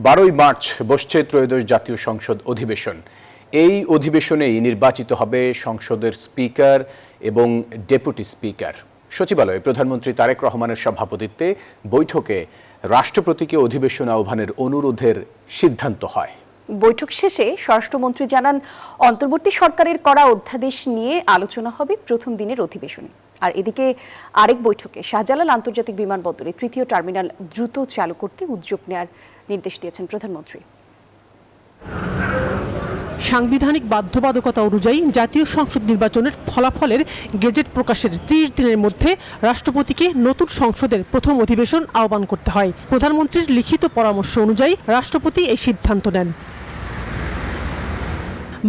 12ই March বসছে ত্রয়োদশ জাতীয় সংসদ অধিবেশন। এই অধিবেশনেই নির্বাচিত হবে সংসদের স্পিকার এবং ডেপুটি স্পিকার। সচিবালয়ে প্রধানমন্ত্রী তারেক রহমানের সভাপতিত্বে বৈঠকে রাষ্ট্রপতিকে অধিবেশন আহ্বানের অনুরোধের সিদ্ধান্ত হয়। বৈঠক শেষে স্বরাষ্ট্রমন্ত্রী জানান, অন্তর্বর্তী সরকারের করা অধ্যাদেশ নিয়ে আলোচনা হবে প্রথম দিনের অধিবেশনে। আর এদিকে আরেক বৈঠকে শাহজালাল আন্তর্জাতিক বিমানবন্দরে তৃতীয় টার্মিনাল দ্রুত চালু করতে উদ্যোগ নেওয়ার নির্দেশ দিয়েছেন প্রধানমন্ত্রী। সাংবিধানিক বাধ্যবাধকতা অনুযায়ী জাতীয় সংসদ নির্বাচনের ফলাফলের গেজেট প্রকাশের 30 দিনের মধ্যে রাষ্ট্রপতিকে নতুন সংসদের প্রথম অধিবেশন আহ্বান করতে হয়। প্রধানমন্ত্রীর লিখিত পরামর্শ অনুযায়ী রাষ্ট্রপতি এই সিদ্ধান্ত নেন।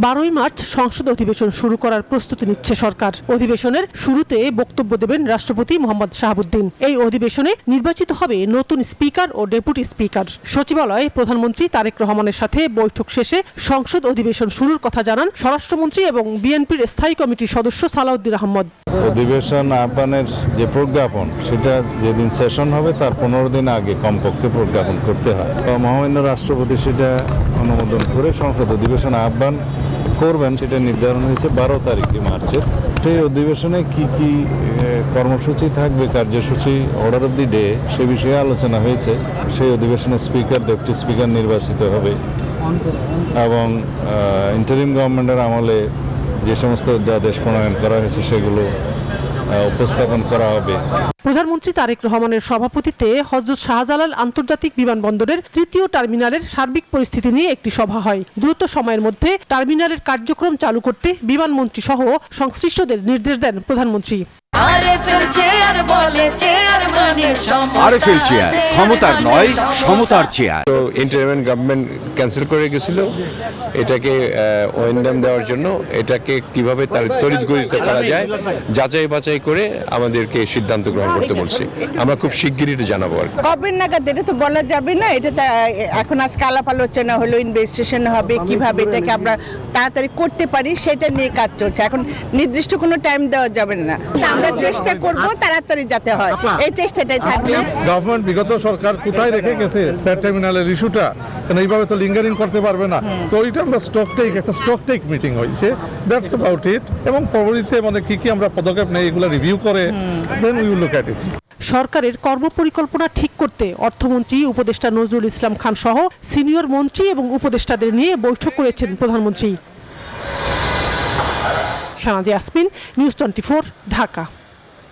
12ই মার্চ সংসদ অধিবেশন শুরু করার প্রস্তুতি নিচ্ছে সরকার। অধিবেশনের শুরুতে বক্তব্য দেবেন রাষ্ট্রপতি মোহাম্মদ শাহাবুদ্দিন। এই অধিবেশনে নির্বাচিত হবে নতুন স্পিকার ও ডেপুটি স্পিকার। সচিবালয়ে প্রধানমন্ত্রী তারেক রহমানের সাথে বৈঠক শেষে সংসদ অধিবেশন শুরুর কথা জানান স্বরাষ্ট্রমন্ত্রী এবং বিএনপির স্থায়ী কমিটির সদস্য সালাউদ্দিন আহমদ। অধিবেশন আহ্বানের যে প্রজ্ঞাপন, সেটা যেদিন সেশন হবে তার 15 দিন আগে কমপক্ষে প্রজ্ঞাপন করতে হয়। মহামান্য রাষ্ট্রপতি সেটা অনুমোদন করে সংসদ অধিবেশন আহ্বান করবেন, সেটা নির্ধারণ হয়েছে 12 তারিখে মার্চের। সেই অধিবেশনে কি কি কর্মসূচি থাকবে, কার্যসূচি, অর্ডার অফ দি ডে, সে বিষয়ে আলোচনা হয়েছে। সেই অধিবেশনে স্পিকার, ডেপুটি স্পিকার নির্বাচিত হবে এবং ইন্টারিম গভর্নমেন্টের আমলে যে সমস্ত অধ্যাদেশ প্রণয়ন করা হয়েছে সেগুলো উপস্থাপন করা হবে। প্রধানমন্ত্রী তারেক রহমানের সভাপতিত্বে হযরত শাহজালাল আন্তর্জাতিক বিমানবন্দরের তৃতীয় টার্মিনালের সার্বিক পরিস্থিতি নিয়ে একটি সভা হয়। দ্রুত সময়ের মধ্যে টার্মিনালের কার্যক্রম চালু করতে বিমানমন্ত্রী সহ সংশ্লিষ্টদের নির্দেশ দেন প্রধানমন্ত্রী। আরএফএল চেয়ার, ক্ষমতার নয় সমতার চেয়ার। তো ইন্টারিম গভর্নমেন্ট ক্যান্সেল করে গেছিল, এটাকে ওএনএম দেওয়ার জন্য এটাকে কিভাবে তড়িৎগতিত করা যায় যাচাই বাছাই করে আমাদেরকে সিদ্ধান্ত গ্রহণ করতে বলছি। আমরা খুব শিগগিরই এটা জানাবো। আর কবে নাগাদ এটা তো বলা যাবে না, এটা এখন আজকে আলাপ আলোচনা হলো, ইনভেস্টিগেশন হবে, কিভাবে এটাকে আমরা তাড়াতাড়ি করতে পারি সেটা নিয়ে কাজ চলছে। এখন নির্দিষ্ট কোনো টাইম দেওয়া যাবে না, আমরা চেষ্টা করব তাড়াতাড়ি যাতে হয়, এই চেষ্টাটাই থাকবে। গভর্নমেন্ট বিগত সরকার কোথায় রেখে গেছে টার্মিনালের ইস্যুটা, কারণ এইভাবে তো লিঙ্গারিং করতে পারবে না। তো ওইটা আমরা একটা স্টক টেক মিটিং হয়েছে, দ্যাটস অ্যাবাউট ইট। এবং পরবর্তীতে মানে কি আমরা পদক্ষেপ নেই এগুলো রিভিউ করে then we will look at it. সরকারের কর্মপরিকল্পনা ঠিক করতে অর্থমন্ত্রী উপদেষ্টা নজরুল ইসলাম খান সহ সিনিয়র মন্ত্রী এবং উপদেষ্টাদের নিয়ে বৈঠক করেছেন প্রধানমন্ত্রী। শাহনাজ ইয়াসমিন, নিউজ 24, ঢাকা।